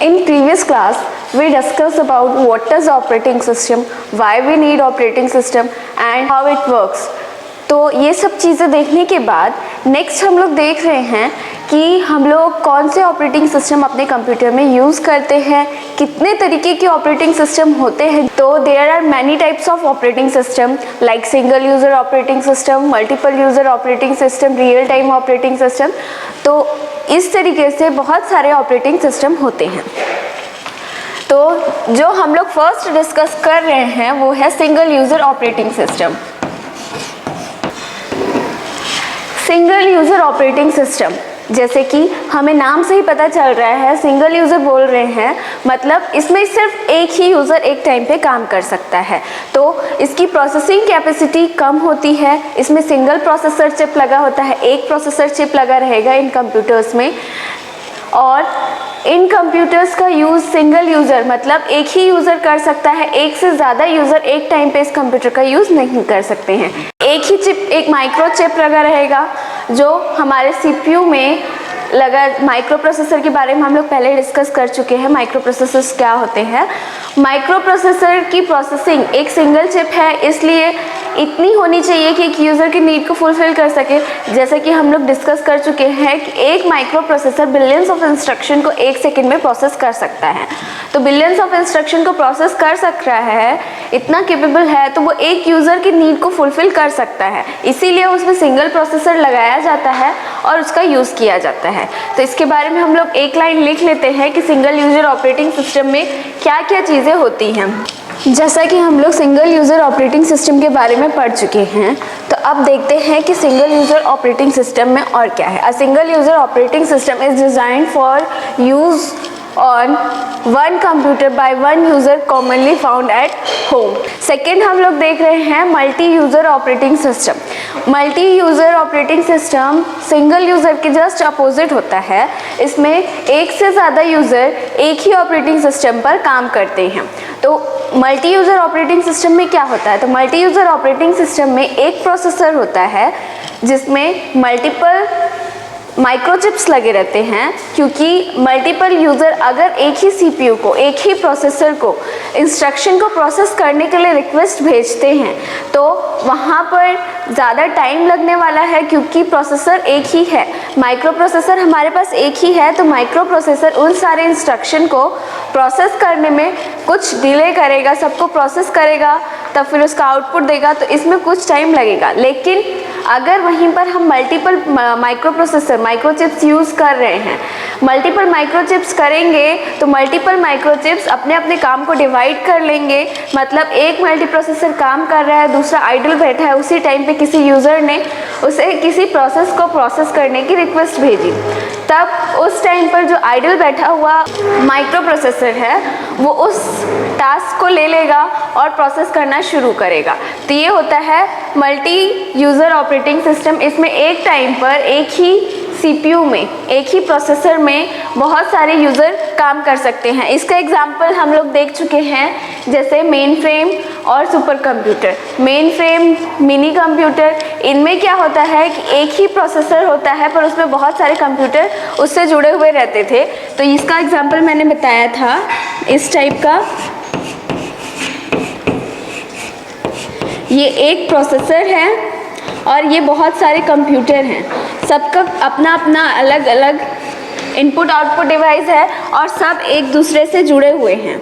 In previous class, we discussed about what is operating system, why we need operating system and how it works. तो ये सब चीज़ें देखने के बाद नेक्स्ट हम लोग देख रहे हैं कि हम लोग कौन से ऑपरेटिंग सिस्टम अपने कंप्यूटर में यूज़ करते हैं, कितने तरीके के ऑपरेटिंग सिस्टम होते हैं. तो there are many types of operating system like single user operating system, multiple user operating system, real time operating system. तो इस तरीके से बहुत सारे ऑपरेटिंग सिस्टम होते हैं. तो जो हम लोग फर्स्ट डिस्कस कर रहे हैं वो है single user operating system. Single user operating system, जैसे कि हमें नाम से ही पता चल रहा है, सिंगल यूज़र बोल रहे हैं, मतलब इसमें सिर्फ एक ही यूज़र एक टाइम पे काम कर सकता है. तो इसकी प्रोसेसिंग कैपेसिटी कम होती है. इसमें सिंगल प्रोसेसर चिप लगा होता है, एक प्रोसेसर चिप लगा रहेगा इन कंप्यूटर्स में. और इन कंप्यूटर्स का यूज़ सिंगल यूज़र मतलब एक ही यूज़र कर सकता है. एक से ज़्यादा यूज़र एक टाइम पे इस कंप्यूटर का यूज़ नहीं कर सकते हैं. एक ही चिप, एक माइक्रो चिप लगा रहेगा जो हमारे सीपीयू में लगा. माइक्रो प्रोसेसर के बारे में हम लोग पहले डिस्कस कर चुके हैं. माइक्रो प्रोसेसर्स क्या होते हैं. माइक्रो प्रोसेसर की प्रोसेसिंग एक सिंगल चिप है, इसलिए इतनी होनी चाहिए कि एक यूज़र की नीड को फुलफ़िल कर सके. जैसे कि हम लोग डिस्कस कर चुके हैं कि एक micro processor billions of instruction को एक सेकंड में प्रोसेस कर सकता है. तो बिलियंस ऑफ इंस्ट्रक्शन को प्रोसेस कर सक रहा है, इतना कैपेबल है, तो वो एक यूज़र की नीड को फुलफ़िल कर सकता है. इसीलिए उसमें सिंगल प्रोसेसर लगाया जाता है और उसका यूज़ किया जाता है. तो इसके बारे में हम लोग एक लाइन लिख लेते हैं कि सिंगल यूज़र ऑपरेटिंग सिस्टम में क्या क्या चीज़ें होती हैं. जैसा कि हम लोग सिंगल यूज़र ऑपरेटिंग सिस्टम के बारे में पढ़ चुके हैं, तो अब देखते हैं कि सिंगल यूज़र ऑपरेटिंग सिस्टम में और क्या है. A single user operating system is designed for use on one computer by one user commonly found at home. Second हम लोग देख रहे हैं multi user operating system. Multi user operating system single user के जस्ट अपोजिट होता है. इसमें एक से ज़्यादा यूज़र एक ही ऑपरेटिंग सिस्टम पर काम करते हैं. तो मल्टी यूज़र ऑपरेटिंग सिस्टम में क्या होता है, तो मल्टी यूज़र ऑपरेटिंग सिस्टम में एक प्रोसेसर होता है जिसमें मल्टीपल माइक्रोचिप्स लगे रहते हैं. क्योंकि मल्टीपल यूज़र अगर एक ही सीपीयू को, एक ही प्रोसेसर को इंस्ट्रक्शन को प्रोसेस करने के लिए रिक्वेस्ट भेजते हैं तो वहाँ पर ज़्यादा टाइम लगने वाला है. क्योंकि प्रोसेसर एक ही है, माइक्रो प्रोसेसर हमारे पास एक ही है, तो माइक्रो प्रोसेसर उन सारे इंस्ट्रक्शन को प्रोसेस करने में कुछ डिले करेगा, सबको प्रोसेस करेगा, तब फिर उसका आउटपुट देगा. तो इसमें कुछ टाइम लगेगा. लेकिन अगर वहीं पर हम multiple micro processor microchips use कर रहे हैं, मल्टीपल माइक्रोचिप्स करेंगे तो मल्टीपल माइक्रोचिप्स अपने अपने काम को डिवाइड कर लेंगे. मतलब एक मल्टी प्रोसेसर काम कर रहा है, दूसरा आइडल बैठा है, उसी टाइम पे किसी यूज़र ने उसे किसी प्रोसेस को प्रोसेस करने की रिक्वेस्ट भेजी, तब उस टाइम पर जो आइडल बैठा हुआ माइक्रो प्रोसेसर है वो उस टास्क को ले लेगा और प्रोसेस करना शुरू करेगा. तो ये होता है मल्टी यूज़र ऑपरेटिंग सिस्टम. इसमें एक टाइम पर एक ही सीपीयू में, एक ही प्रोसेसर में बहुत सारे यूज़र काम कर सकते हैं. इसका एग्जांपल हम लोग देख चुके हैं, जैसे मेन फ्रेम और super computer. Main frame, mini computer, इनमें क्या होता है कि एक ही प्रोसेसर होता है पर उसमें बहुत सारे कंप्यूटर उससे जुड़े हुए रहते थे. तो इसका एग्जांपल मैंने बताया था इस टाइप का. ये एक प्रोसेसर है और ये बहुत सारे कंप्यूटर हैं. सबका अपना अपना अलग अलग इनपुट आउटपुट डिवाइस है और सब एक दूसरे से जुड़े हुए हैं.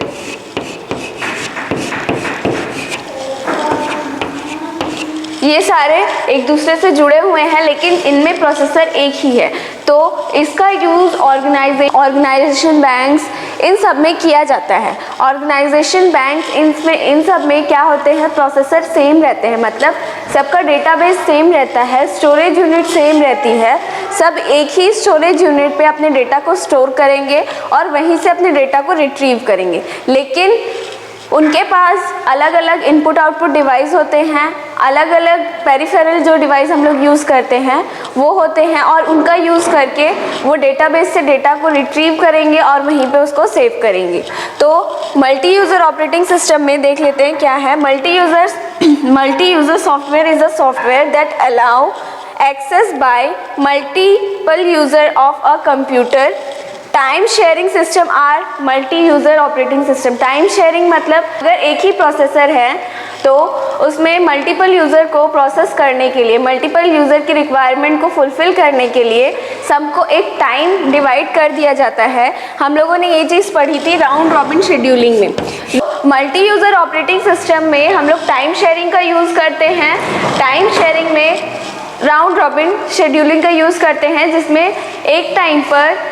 ये सारे एक दूसरे से जुड़े हुए हैं लेकिन इनमें प्रोसेसर एक ही है. तो इसका यूज़ ऑर्गेनाइजेशन बैंक्स इन सब में किया जाता है. ऑर्गेनाइजेशन बैंक्स इन सब में क्या होते हैं, प्रोसेसर सेम रहते हैं, मतलब सबका डेटाबेस सेम रहता है, स्टोरेज यूनिट सेम रहती है. सब एक ही स्टोरेज यूनिट पे अपने डेटा को स्टोर करेंगे और वहीं से अपने डेटा को रिट्रीव करेंगे. लेकिन उनके पास अलग अलग इनपुट आउटपुट डिवाइस होते हैं, अलग अलग पेरिफेरल जो डिवाइस हम लोग यूज़ करते हैं वो होते हैं और उनका यूज़ करके वो डेटाबेस से डेटा को रिट्रीव करेंगे और वहीं पे उसको सेव करेंगे. तो मल्टी यूज़र ऑपरेटिंग सिस्टम में देख लेते हैं क्या है. Multi user software is a software that allow access by multiple user of a computer time sharing system are multi user operating system. Time sharing मतलब अगर एक ही प्रोसेसर है तो उसमें मल्टीपल यूज़र को प्रोसेस करने के लिए, मल्टीपल यूज़र की रिक्वायरमेंट को फुलफ़िल करने के लिए सबको एक टाइम डिवाइड कर दिया जाता है। हम लोगों ने ये चीज़ पढ़ी थी राउंड रॉबिन शेड्यूलिंग में। मल्टी यूज़र ऑपरेटिंग सिस्टम में हम लोग टाइम शेयरिंग का यूज़ करते हैं। टाइम शेयरिंग में राउंड रॉबिन शेड्यूलिंग का यूज़ करते हैं, जिसमें एक टाइम पर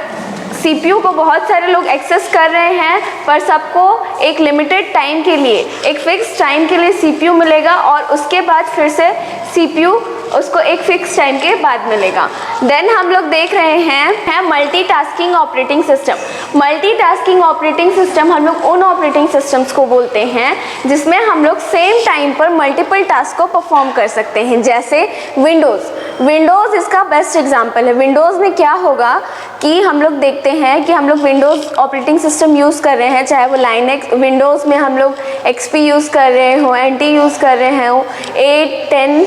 CPU को बहुत सारे लोग एक्सेस कर रहे हैं, पर सबको एक लिमिटेड टाइम के लिए, एक फिक्स टाइम के लिए CPU मिलेगा और उसके बाद फिर से CPU उसको एक फिक्स टाइम के बाद मिलेगा। देन हम लोग देख रहे हैं multitasking operating system. Multitasking operating system हम लोग उन ऑपरेटिंग सिस्टम्स को बोलते हैं जिसमें हम लोग सेम टाइम पर मल्टीपल टास्क को परफॉर्म कर सकते हैं, जैसे विंडोज़ इसका बेस्ट एग्जाम्पल है। विंडोज़ में क्या होगा कि हम लोग देखते हैं कि हम लोग विंडोज़ ऑपरेटिंग सिस्टम यूज़ कर रहे हैं, चाहे वो लाइनेक्स, विंडोज़ में हम लोग XP यूज़ कर रहे हो, NT यूज़ कर रहे हो, 8, 10,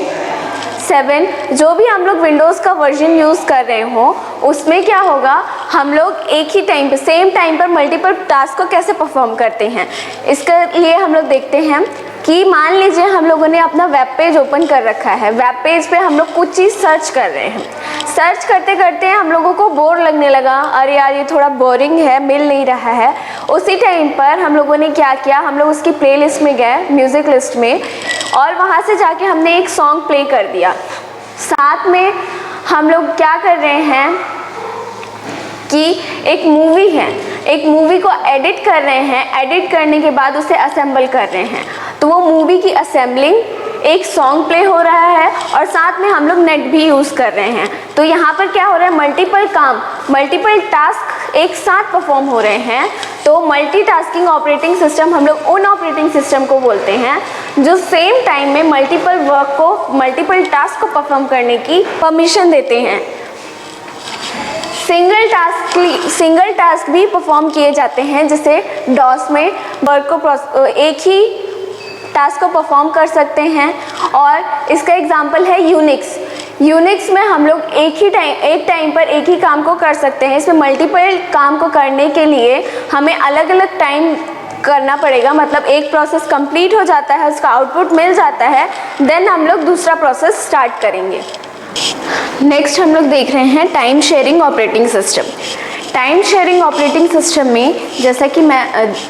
7, जो भी हम लोग विंडोज़ का वर्जन यूज़ कर रहे हो, उसमें क्या होगा, हम लोग एक ही टाइम पे, सेम टाइम पर मल्टीपल टास्क को कैसे परफॉर्म करते हैं। इसके लिए हम लोग देखते हैं कि मान लीजिए हम लोगों ने अपना वेब पेज ओपन कर रखा है। वेब पेज पे हम लोग कुछ चीज़ सर्च कर रहे हैं। सर्च करते करते हम लोगों को बोर लगने लगा, अरे यार ये थोड़ा बोरिंग है, मिल नहीं रहा है। उसी टाइम पर हम लोगों ने क्या किया, हम लोग उसकी प्लेलिस्ट में गए, म्यूज़िक लिस्ट में, और वहाँ से जाके हमने एक सॉन्ग प्ले कर दिया। साथ में हम लोग क्या कर रहे हैं कि एक मूवी है, एक मूवी को एडिट कर रहे हैं, एडिट करने के बाद उसे असेंबल कर रहे हैं, तो वो मूवी की असेंबलिंग, एक सॉन्ग प्ले हो रहा है और साथ में हम लोग नेट भी यूज़ कर रहे हैं। तो यहाँ पर क्या हो रहा है, मल्टीपल काम, मल्टीपल टास्क एक साथ परफॉर्म हो रहे हैं। तो मल्टीटास्किंग ऑपरेटिंग सिस्टम हम लोग उन ऑपरेटिंग सिस्टम को बोलते हैं जो सेम टाइम में मल्टीपल वर्क को, मल्टीपल टास्क को परफॉर्म करने की परमिशन देते हैं। सिंगल टास्क भी परफॉर्म किए जाते हैं, जैसे डॉस में वर्क को एक ही टास्क को परफॉर्म कर सकते हैं, और इसका एग्जांपल है यूनिक्स में हम लोग एक टाइम पर एक ही काम को कर सकते हैं। इसमें मल्टीपल काम को करने के लिए हमें अलग अलग टाइम करना पड़ेगा, मतलब एक प्रोसेस कंप्लीट हो जाता है, उसका आउटपुट मिल जाता है, देन हम लोग दूसरा प्रोसेस स्टार्ट करेंगे। नेक्स्ट हम लोग देख रहे हैं time sharing operating system. Time sharing operating system में, जैसा कि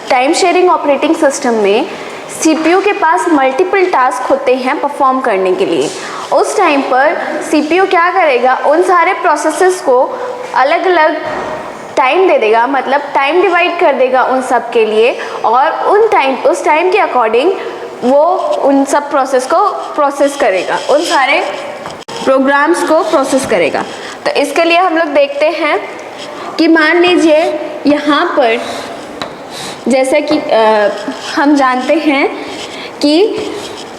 टाइम शेयरिंग ऑपरेटिंग सिस्टम में CPU के पास मल्टीपल टास्क होते हैं परफॉर्म करने के लिए। उस टाइम पर CPU क्या करेगा, उन सारे प्रोसेसेस को अलग अलग टाइम दे देगा, मतलब टाइम डिवाइड कर देगा उन सब के लिए, और उस टाइम के अकॉर्डिंग वो उन सब प्रोसेस को प्रोसेस करेगा, उन सारे प्रोग्राम्स को प्रोसेस करेगा। तो इसके लिए हम लोग देखते हैं कि मान लीजिए यहाँ पर, जैसे कि हम जानते हैं कि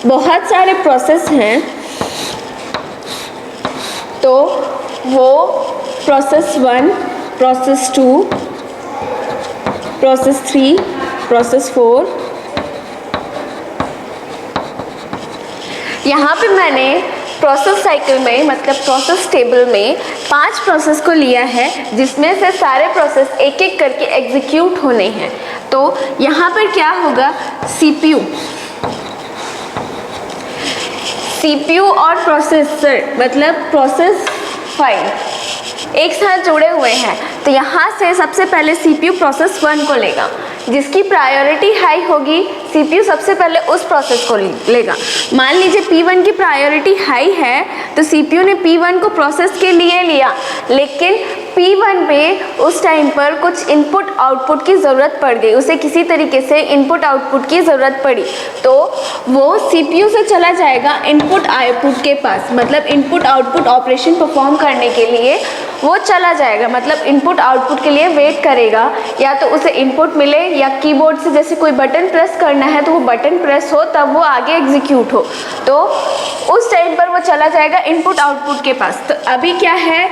बहुत सारे प्रोसेस हैं, तो वो प्रोसेस 1, प्रोसेस 2, प्रोसेस 3, प्रोसेस 4, यहाँ पे मैंने प्रोसेस साइकिल में, मतलब प्रोसेस टेबल में 5 प्रोसेस को लिया है, जिसमें से सारे प्रोसेस एक एक करके एग्जीक्यूट होने हैं। तो यहाँ पर क्या होगा, CPU और प्रोसेसर, मतलब प्रोसेस फाइल एक साथ जुड़े हुए हैं। तो यहाँ से सबसे पहले CPU प्रोसेस 1 को लेगा, जिसकी प्रायोरिटी हाई होगी, CPU सबसे पहले उस प्रोसेस को लेगा। मान लीजिए P1 की प्रायोरिटी हाई है, तो CPU ने P1 को प्रोसेस के लिए लिया, लेकिन P1 पे उस टाइम पर कुछ इनपुट आउटपुट की ज़रूरत पड़ गई, उसे किसी तरीके से इनपुट आउटपुट की ज़रूरत पड़ी, तो वो CPU से चला जाएगा इनपुट आउटपुट के पास, मतलब इनपुट आउटपुट ऑपरेशन परफॉर्म करने के लिए वो चला जाएगा, मतलब इनपुट आउटपुट के लिए वेट करेगा, या तो उसे इनपुट मिले या कीबोर्ड से जैसे कोई बटन प्रेस करना है तो वो बटन प्रेस हो तब वो आगे एग्जीक्यूट हो, तो उस टाइम पर वो चला जाएगा इनपुट आउटपुट के पास। तो अभी क्या है,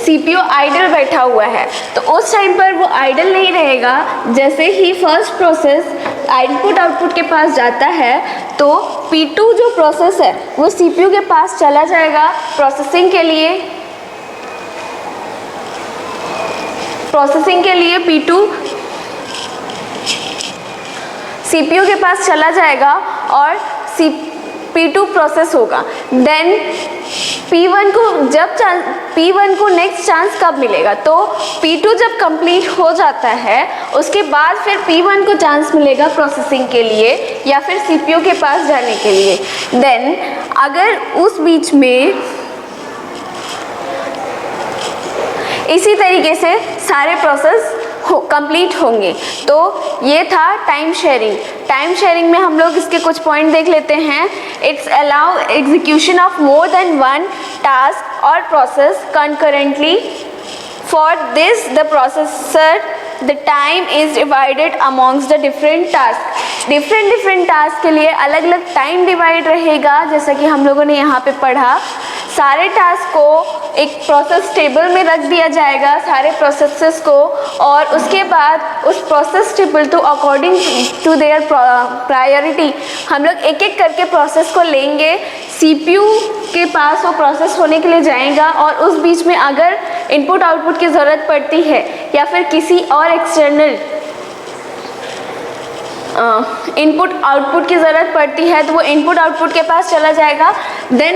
CPU आइडल बैठा हुआ है, तो उस टाइम पर वो आइडल नहीं रहेगा। जैसे ही फर्स्ट प्रोसेस इनपुट आउटपुट के पास जाता है तो P2 जो प्रोसेस है वो CPU के पास चला जाएगा प्रोसेसिंग के लिए, प्रोसेसिंग के लिए P2 CPU के पास चला जाएगा और P2 प्रोसेस होगा। देन P1 को नेक्स्ट चांस कब मिलेगा? तो P2 जब कंप्लीट हो जाता है उसके बाद फिर P1 को चांस मिलेगा प्रोसेसिंग के लिए या फिर CPU के पास जाने के लिए। देन अगर उस बीच में इसी तरीके से सारे प्रोसेस कंप्लीट होंगे। तो ये था टाइम शेयरिंग। टाइम शेयरिंग में हम लोग इसके कुछ पॉइंट देख लेते हैं। It's allow execution of more than one task और process concurrently. For this the processor the time is divided amongst the different task. Different task के लिए अलग अलग टाइम डिवाइड रहेगा। जैसा कि हम लोगों ने यहाँ पे पढ़ा, सारे टास्क को एक प्रोसेस टेबल में रख दिया जाएगा, सारे प्रोसेसेस को, और उसके बाद उस process table to according to their priority हम लोग एक एक करके प्रोसेस को लेंगे। CPU के पास वो प्रोसेस होने के लिए जाएगा और उस बीच में अगर इनपुट आउटपुट की ज़रूरत पड़ती है या फिर किसी और एक्सटर्नल इनपुट आउटपुट की ज़रूरत पड़ती है तो वो इनपुट आउटपुट के पास चला जाएगा। देन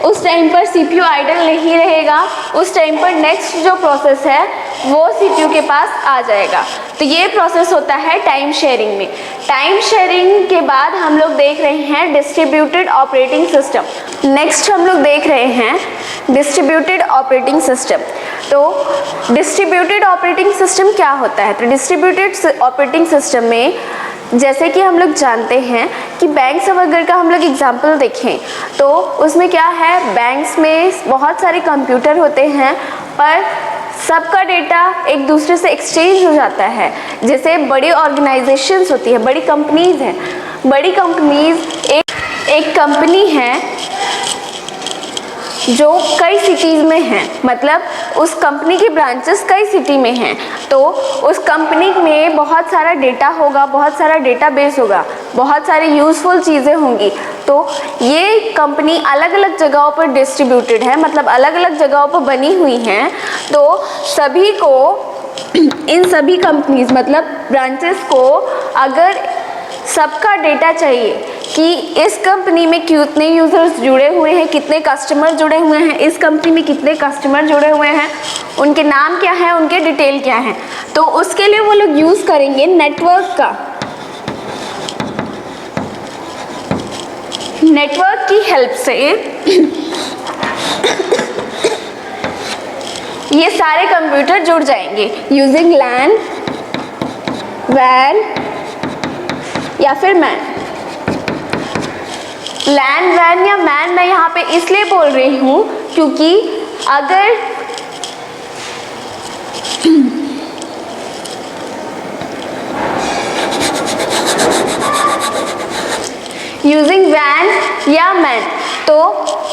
उस टाइम पर CPU आइडल नहीं रहेगा, उस टाइम पर नेक्स्ट जो प्रोसेस है वो CPU के पास आ जाएगा। तो ये प्रोसेस होता है टाइम शेयरिंग में। टाइम शेयरिंग के बाद हम लोग देख रहे हैं डिस्ट्रीब्यूटेड ऑपरेटिंग सिस्टम। नेक्स्ट हम लोग देख रहे हैं डिस्ट्रीब्यूटेड ऑपरेटिंग सिस्टम। तो डिस्ट्रीब्यूटेड ऑपरेटिंग सिस्टम क्या होता है? तो डिस्ट्रीब्यूटेड ऑपरेटिंग सिस्टम में जैसे कि हम लोग जानते हैं कि बैंक्स वगैरह का हम लोग एग्जाम्पल देखें तो उसमें क्या है, बैंक्स में बहुत सारे कंप्यूटर होते हैं पर सबका डेटा एक दूसरे से एक्सचेंज हो जाता है। जैसे बड़ी ऑर्गेनाइजेशंस होती है, बड़ी कंपनीज़ हैं, बड़ी कंपनीज़ एक कंपनी है जो कई सिटीज़ में हैं, मतलब उस कंपनी की ब्रांचेस कई सिटी में हैं। तो उस कंपनी में बहुत सारा डेटा होगा, बहुत सारा डेटाबेस होगा, बहुत सारी यूज़फुल चीज़ें होंगी। तो ये कंपनी अलग अलग जगहों पर डिस्ट्रीब्यूटेड है, मतलब अलग अलग जगहों पर बनी हुई हैं। तो सभी को इन सभी कंपनीज मतलब ब्रांचेस को अगर सबका डेटा चाहिए कि इस कंपनी में कितने यूज़र्स जुड़े हुए हैं, कितने कस्टमर जुड़े हुए हैं, इस कंपनी में कितने कस्टमर जुड़े हुए हैं, उनके नाम क्या है, उनके डिटेल क्या हैं, तो उसके लिए वो लोग यूज़ करेंगे नेटवर्क का। नेटवर्क की हेल्प से ये सारे कंप्यूटर जुड़ जाएंगे यूजिंग लैन, वैन या फिर मैन। लैन, वैन या मैन मैं यहाँ पे इसलिए बोल रही हूँ क्योंकि अगर यूजिंग वैन या मैन, तो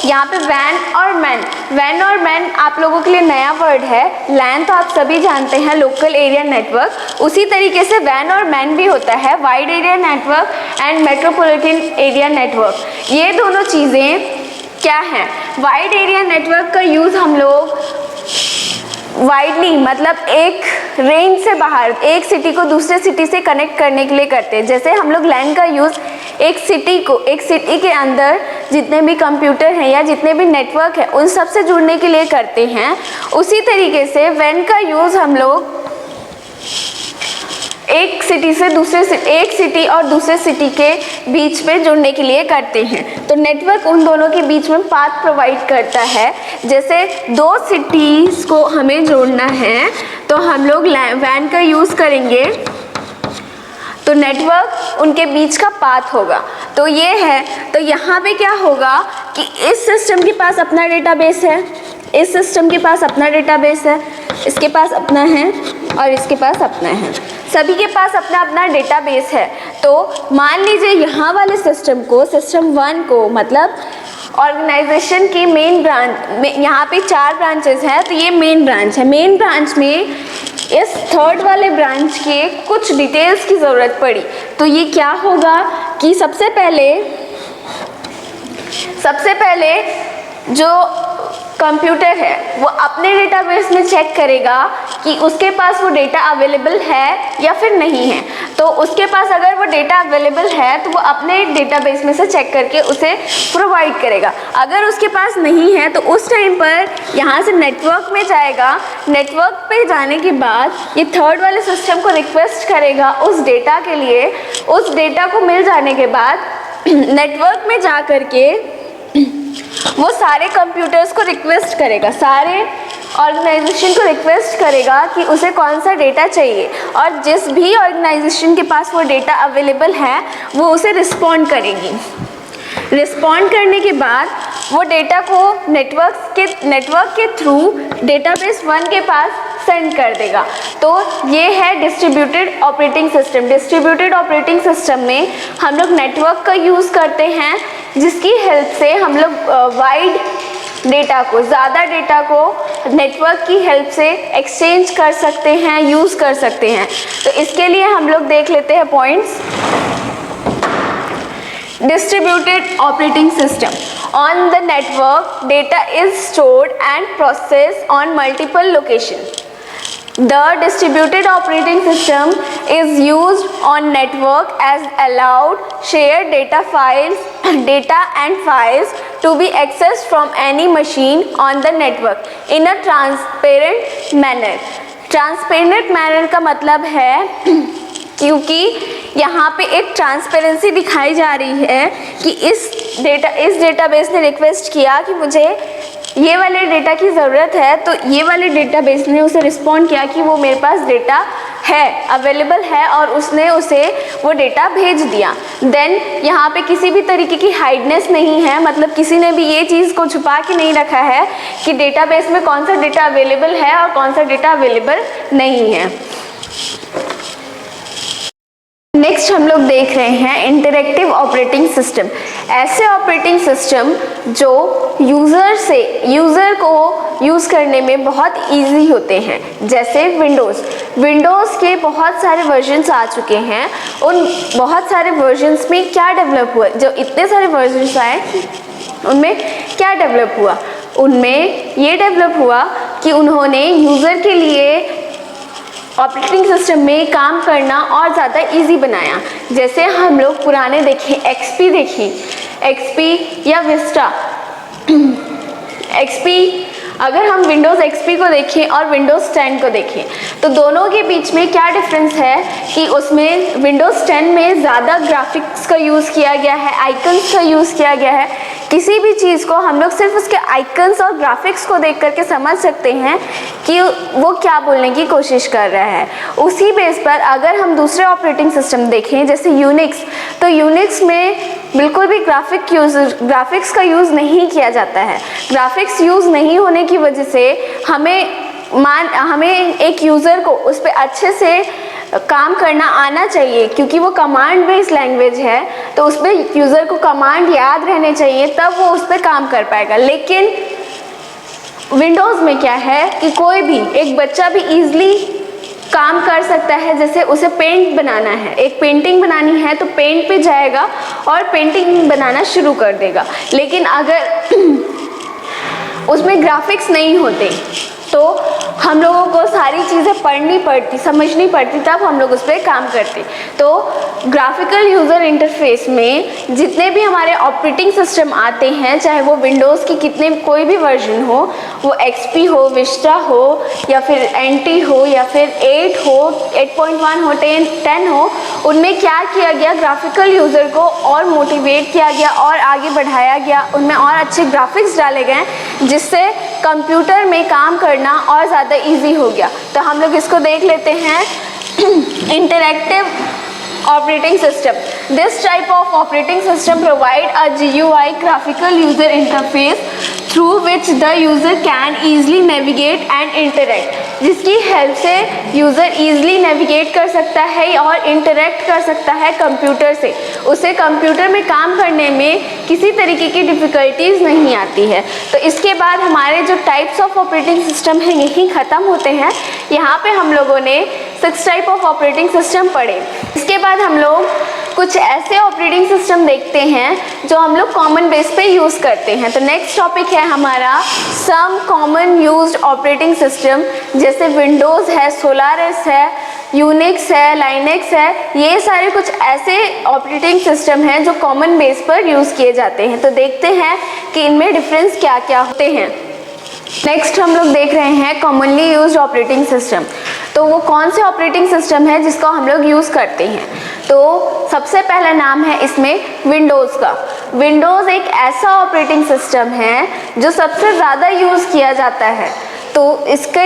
यहाँ पे वैन और मैन आप लोगों के लिए नया वर्ड है। लैन तो आप सभी जानते हैं, लोकल एरिया नेटवर्क। उसी तरीके से वैन और मैन भी होता है, wide area network and metropolitan area network. ये दोनों चीज़ें क्या हैं? वाइड एरिया नेटवर्क का यूज़ हम लोग वाइडली मतलब एक रेंज से बाहर एक सिटी को दूसरे सिटी से कनेक्ट करने के लिए करते हैं। जैसे हम लोग लैन का यूज़ एक सिटी के अंदर जितने भी कंप्यूटर हैं या जितने भी नेटवर्क हैं उन सब से जुड़ने के लिए करते हैं। उसी तरीके से वैन का यूज़ हम लोग एक सिटी और दूसरे सिटी के बीच में जुड़ने के लिए करते हैं। तो नेटवर्क उन दोनों के बीच में पाथ प्रोवाइड करता है। जैसे दो सिटीज़ को हमें जोड़ना है तो हम लोग वैन का यूज़ करेंगे, तो नेटवर्क उनके बीच का पाथ होगा। तो ये है, तो यहाँ पे क्या होगा कि इस सिस्टम के पास अपना डेटाबेस है, इस सिस्टम के पास अपना डेटाबेस है, इसके पास अपना है और इसके पास अपना है, सभी के पास अपना अपना डेटाबेस है। तो मान लीजिए यहाँ वाले सिस्टम को, सिस्टम 1 को, मतलब ऑर्गेनाइजेशन की मेन ब्रांच, यहाँ पे 4 ब्रांचेस हैं तो ये मेन ब्रांच है। मेन ब्रांच में इस थर्ड वाले ब्रांच के कुछ डिटेल्स की ज़रूरत पड़ी तो ये क्या होगा कि सबसे पहले जो कंप्यूटर है वो अपने डेटाबेस में चेक करेगा कि उसके पास वो डेटा अवेलेबल है या फिर नहीं है। तो उसके पास अगर वो डेटा अवेलेबल है तो वो अपने डेटाबेस में से चेक करके उसे प्रोवाइड करेगा। अगर उसके पास नहीं है तो उस टाइम पर यहाँ से नेटवर्क में जाएगा। नेटवर्क पे जाने के बाद ये थर्ड वाले सिस्टम को रिक्वेस्ट करेगा उस डेटा के लिए। उस डेटा को मिल जाने के बाद नेटवर्क में जा कर के वो सारे कंप्यूटर्स को रिक्वेस्ट करेगा, सारे ऑर्गेनाइजेशन को रिक्वेस्ट करेगा कि उसे कौन सा डेटा चाहिए, और जिस भी ऑर्गेनाइजेशन के पास वो डेटा अवेलेबल है वो उसे रिस्पॉन्ड करेगी। रिस्पॉन्ड करने के बाद वो डेटा को नेटवर्क के थ्रू डेटाबेस 1 के पास सेंड कर देगा। तो ये है distributed operating system. Distributed operating system में हम लोग नेटवर्क का यूज़ करते हैं, जिसकी हेल्प से हम लोग वाइड डेटा को, ज़्यादा डेटा को नेटवर्क की हेल्प से एक्सचेंज कर सकते हैं, यूज़ कर सकते हैं। तो इसके लिए हम लोग देख लेते हैं points. Distributed operating system. On the network, data is stored and processed on multiple locations. The distributed operating system is used on network as allowed shared data and files to be accessed from any machine on the network in a transparent manner. Transparent manner का मतलब है क्योंकि यहाँ पे एक transparency दिखाई जा रही है कि इस डेटाबेस ने रिक्वेस्ट किया कि मुझे ये वाले डेटा की ज़रूरत है, तो ये वाले डेटाबेस ने उसे रिस्पॉन्ड किया कि वो मेरे पास डेटा है, अवेलेबल है, और उसने उसे वो डेटा भेज दिया। देन यहाँ पे किसी भी तरीके की हाइडनेस नहीं है, मतलब किसी ने भी ये चीज़ को छुपा के नहीं रखा है कि डेटाबेस में कौन सा डेटा अवेलेबल है और कौन सा डेटा अवेलेबल नहीं है। नेक्स्ट हम लोग देख रहे हैं इंटरैक्टिव ऑपरेटिंग सिस्टम। ऐसे ऑपरेटिंग सिस्टम जो यूज़र को यूज़ करने में बहुत इजी होते हैं, जैसे विंडोज़ के बहुत सारे वर्जन्स आ चुके हैं। उन बहुत सारे वर्जन्स में क्या डेवलप हुआ, जो इतने सारे वर्जन्स आए उनमें क्या डेवलप हुआ? उनमें ये डेवलप हुआ कि उन्होंने यूज़र के लिए ऑपरेटिंग सिस्टम में काम करना और ज़्यादा इजी बनाया। जैसे हम लोग पुराने देखें, एक्सपी या विस्टा। एक्सपी, अगर हम विंडोज़ एक्सपी को देखें और विंडोज़ 10 को देखें तो दोनों के बीच में क्या डिफरेंस है कि उसमें विंडोज़ 10 में ज़्यादा ग्राफिक्स का यूज़ किया गया है, आइकन्स का यूज़ किया गया है। किसी भी चीज़ को हम लोग सिर्फ उसके आइकन्स और ग्राफिक्स को देख करके समझ सकते हैं कि वो क्या बोलने की कोशिश कर रहा है। उसी बेस पर अगर हम दूसरे ऑपरेटिंग सिस्टम देखें जैसे यूनिक्स, तो यूनिक्स में बिल्कुल भी ग्राफिक्स का यूज़ नहीं किया जाता है। ग्राफिक्स यूज़ नहीं होने की वजह से हमें एक यूज़र को उस पर अच्छे से काम करना आना चाहिए, क्योंकि वो कमांड बेस्ड लैंग्वेज है, तो उसमें यूज़र को कमांड याद रहने चाहिए, तब वो उस पर काम कर पाएगा। लेकिन विंडोज़ में क्या है कि कोई भी एक बच्चा भी ईजिली काम कर सकता है। जैसे उसे पेंट बनाना है, एक पेंटिंग बनानी है तो पेंट पे जाएगा और पेंटिंग बनाना शुरू कर देगा। लेकिन अगर उसमें ग्राफिक्स नहीं होते तो हम लोगों को सारी चीज़ें पढ़नी पड़ती, समझनी पड़ती, तब हम लोग उस पर काम करते। तो ग्राफिकल यूज़र इंटरफेस में जितने भी हमारे ऑपरेटिंग सिस्टम आते हैं, चाहे वो विंडोज़ की कोई भी वर्जन हो, वो एक्सपी हो, विस्टा हो, या फिर एनटी हो, या फिर 8 हो, 8.1 हो, 10 हो, उनमें क्या किया गया, ग्राफिकल यूज़र को और मोटिवेट किया गया और आगे बढ़ाया गया, उनमें और अच्छे ग्राफिक्स डाले गए, जिससे कंप्यूटर में काम करना और ज़्यादा इजी हो गया। तो हम लोग इसको देख लेते हैं। Interactive operating system. This type of operating system provide a GUI, graphical user interface, through which the user can easily navigate and interact. जिसकी हेल्प से यूज़र ईजिली नेविगेट कर सकता है और इंटरेक्ट कर सकता है कंप्यूटर से। उसे कंप्यूटर में काम करने में किसी तरीके की डिफ़िकल्टीज़ नहीं आती है। तो इसके बाद हमारे जो टाइप्स ऑफ ऑपरेटिंग सिस्टम हैं यही ख़त्म होते हैं। यहाँ पे हम लोगों ने 6 टाइप ऑफ ऑपरेटिंग सिस्टम पढ़े। इसके बाद हम लोग कुछ ऐसे ऑपरेटिंग सिस्टम देखते हैं जो हम लोग कॉमन बेस पे यूज़ करते हैं। तो नेक्स्ट टॉपिक है हमारा some common used operating system, जैसे विंडोज़ है, सोलारिस है, यूनिक्स है, लाइनेक्स है। ये सारे कुछ ऐसे ऑपरेटिंग सिस्टम हैं जो कॉमन बेस पर यूज़ किए जाते हैं। तो देखते हैं कि इनमें डिफरेंस क्या क्या होते हैं। नेक्स्ट हम लोग देख रहे हैं कॉमनली यूज्ड ऑपरेटिंग सिस्टम। तो वो कौन से ऑपरेटिंग सिस्टम है जिसको हम लोग यूज़ करते हैं। तो सबसे पहला नाम है इसमें विंडोज़ का। विंडोज़ एक ऐसा ऑपरेटिंग सिस्टम है जो सबसे ज़्यादा यूज़ किया जाता है। तो इसके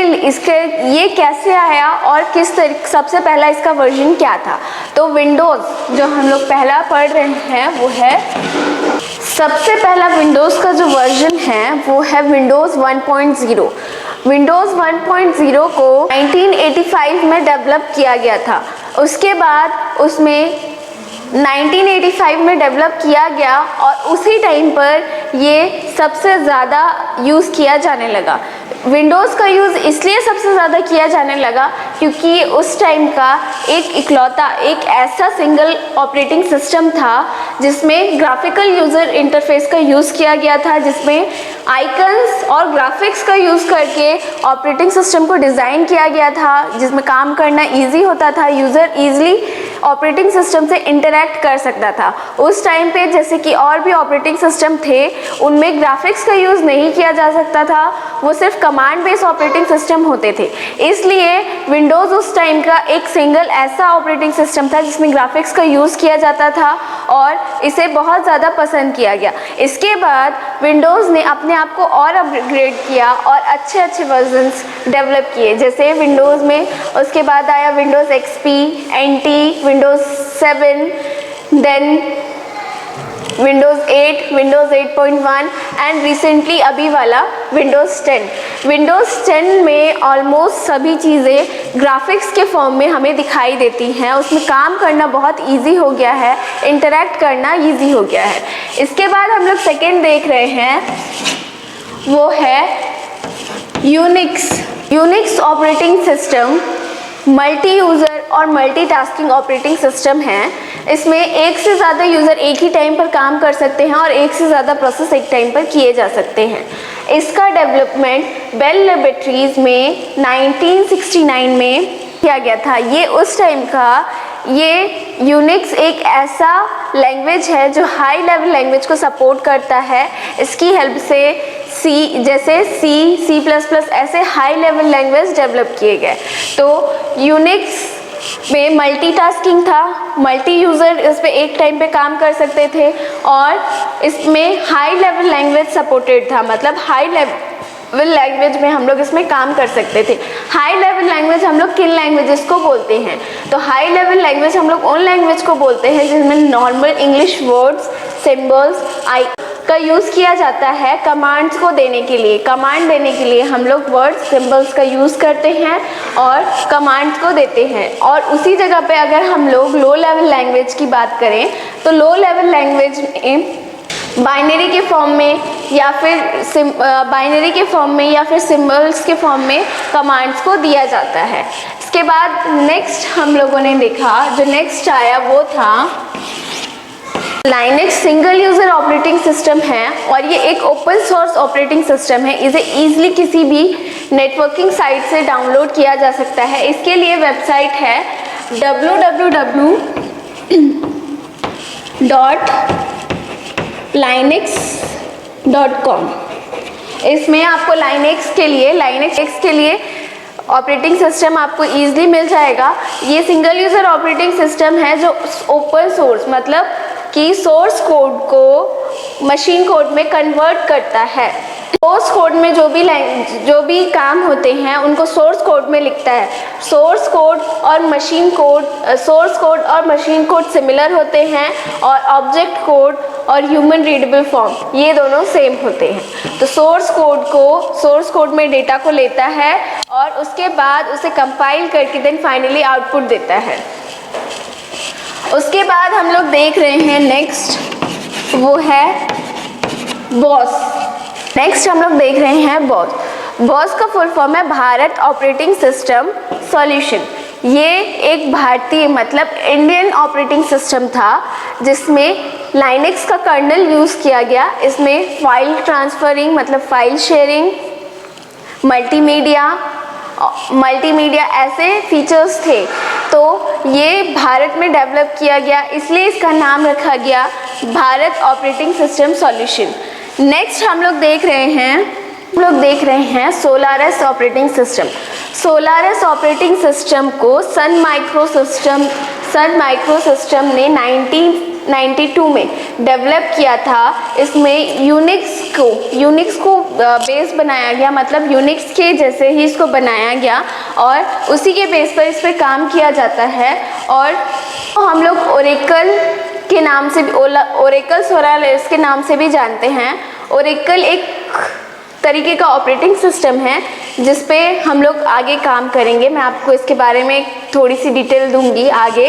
ये कैसे आया और किस तरीके, सबसे पहला इसका वर्जन क्या था। तो विंडोज़ जो हम लोग पहला पढ़ रहे हैं वो है, सबसे पहला विंडोज़ का जो वर्जन है वो है विंडोज़ 1.0। विंडोज़ 1.0 को 1985 में डेवलप किया गया था। उसके बाद उसमें 1985 में डेवलप किया गया और उसी टाइम पर ये सबसे ज़्यादा यूज़ किया जाने लगा। विंडोज़ का यूज़ इसलिए सबसे ज़्यादा किया जाने लगा क्योंकि उस टाइम का इकलौता एक ऐसा सिंगल ऑपरेटिंग सिस्टम था जिसमें ग्राफिकल यूज़र इंटरफेस का यूज़ किया गया था, जिसमें आइकन्स और ग्राफिक्स का यूज़ करके ऑपरेटिंग सिस्टम को डिज़ाइन किया गया था, जिसमें काम करना ईजी होता था, यूज़र ईजिली ऑपरेटिंग सिस्टम से इंटरैक्ट कर सकता था। उस टाइम पे जैसे कि और भी ऑपरेटिंग सिस्टम थे उनमें ग्राफिक्स का यूज़ नहीं किया जा सकता था, वो सिर्फ कमांड बेस्ड ऑपरेटिंग सिस्टम होते थे। इसलिए विंडोज़ उस टाइम का एक सिंगल ऐसा ऑपरेटिंग सिस्टम था जिसमें ग्राफिक्स का यूज़ किया जाता था और इसे बहुत ज़्यादा पसंद किया गया। इसके बाद विंडोज़ ने अपने आप को और अपग्रेड किया और अच्छे अच्छे वर्जन्स डेवलप किए, जैसे विंडोज़ में उसके बाद आया Windows XP, NT, Windows 7, then Windows 8, Windows 8.1 and recently अभी वाला विंडोज़ 10। विंडोज़ 10 में ऑलमोस्ट सभी चीज़ें ग्राफिक्स के फॉर्म में हमें दिखाई देती हैं। उसमें काम करना बहुत इजी हो गया है, इंटरैक्ट करना इजी हो गया है। इसके बाद हम लोग सेकेंड देख रहे हैं वो है Unix. Unix operating system multi user और मल्टीटास्किंग ऑपरेटिंग सिस्टम है। इसमें एक से ज़्यादा यूज़र एक ही टाइम पर काम कर सकते हैं और एक से ज़्यादा प्रोसेस एक टाइम पर किए जा सकते हैं। इसका डेवलपमेंट बेल लैबोरेटरीज में 1969 में किया गया था। ये उस टाइम का ये यूनिक्स एक ऐसा लैंग्वेज है जो हाई लेवल लैंग्वेज को सपोर्ट करता है। इसकी हेल्प से C++ ऐसे हाई लेवल लैंग्वेज डेवलप किए गए। तो यूनिक्स में मल्टीटास्किंग था, मल्टी यूज़र इस पे एक टाइम पे काम कर सकते थे और इसमें हाई लेवल लैंग्वेज सपोर्टेड था, मतलब हाई लेवल लैंग्वेज में हम लोग इसमें काम कर सकते थे। हाई लेवल लैंग्वेज हम लोग किन लैंग्वेजेस को बोलते हैं, तो हाई लेवल लैंग्वेज हम लोग उन लैंग्वेज को बोलते हैं जिसमें नॉर्मल इंग्लिश वर्ड्स, सिंबल्स का यूज़ किया जाता है कमांड्स को देने के लिए। कमांड देने के लिए हम लोग वर्ड्स, सिंबल्स का यूज़ करते हैं और कमांड्स को देते हैं। और उसी जगह पे अगर हम लोग लो लेवल लैंग्वेज की बात करें तो लो लेवल लैंग्वेज में बाइनरी के फॉर्म में या फिर सिंबल्स के फॉर्म में कमांड्स को दिया जाता है। इसके बाद नेक्स्ट हम लोगों ने देखा, जो नेक्स्ट आया वो था Linux. Single user operating system है और ये एक ओपन सोर्स ऑपरेटिंग सिस्टम है। इसे ईजिली किसी भी नेटवर्किंग साइट से डाउनलोड किया जा सकता है। इसके लिए वेबसाइट है www.linux.com। इसमें आपको लाइनेक्स के लिए ऑपरेटिंग सिस्टम आपको ईजिली मिल जाएगा। ये सिंगल यूज़र ऑपरेटिंग सिस्टम है जो ओपन सोर्स, मतलब कि सोर्स कोड को मशीन कोड में कन्वर्ट करता है। सोर्स कोड में जो भी काम होते हैं उनको सोर्स कोड में लिखता है। सोर्स कोड और मशीन कोड सिमिलर होते हैं और ऑब्जेक्ट कोड और ह्यूमन रीडेबल फॉर्म ये दोनों सेम होते हैं। तो सोर्स कोड में डेटा को लेता है और उसके बाद उसे कंपाइल करके देन फाइनली आउटपुट देता है। उसके बाद हम लोग देख रहे हैं नेक्स्ट, वो है बॉस। नेक्स्ट हम लोग देख रहे हैं बॉस। बॉस का फुल फॉर्म है भारत ऑपरेटिंग सिस्टम सॉल्यूशन। ये एक भारतीय मतलब इंडियन ऑपरेटिंग सिस्टम था जिसमें लाइनक्स का कर्नल यूज़ किया गया। इसमें फाइल ट्रांसफरिंग मतलब फाइल शेयरिंग, मल्टीमीडिया ऐसे फीचर्स थे। तो ये भारत में डेवलप किया गया, इसलिए इसका नाम रखा गया Bharat operating system solution. Next हम लोग देख रहे हैं Solaris operating system. Solaris operating system को सन माइक्रो सिस्टम ने 1992 में डेवलप किया था। इसमें यूनिक्स को बेस बनाया गया, मतलब यूनिक्स के जैसे ही इसको बनाया गया और उसी के बेस पर इस पर काम किया जाता है। और हम लोग ओरेकल के नाम से भी, ओरेकल सोलारिस के नाम से भी जानते हैं। ओरेकल एक तरीके का ऑपरेटिंग सिस्टम है जिस पे हम लोग आगे काम करेंगे। मैं आपको इसके बारे में थोड़ी सी डिटेल दूंगी आगे।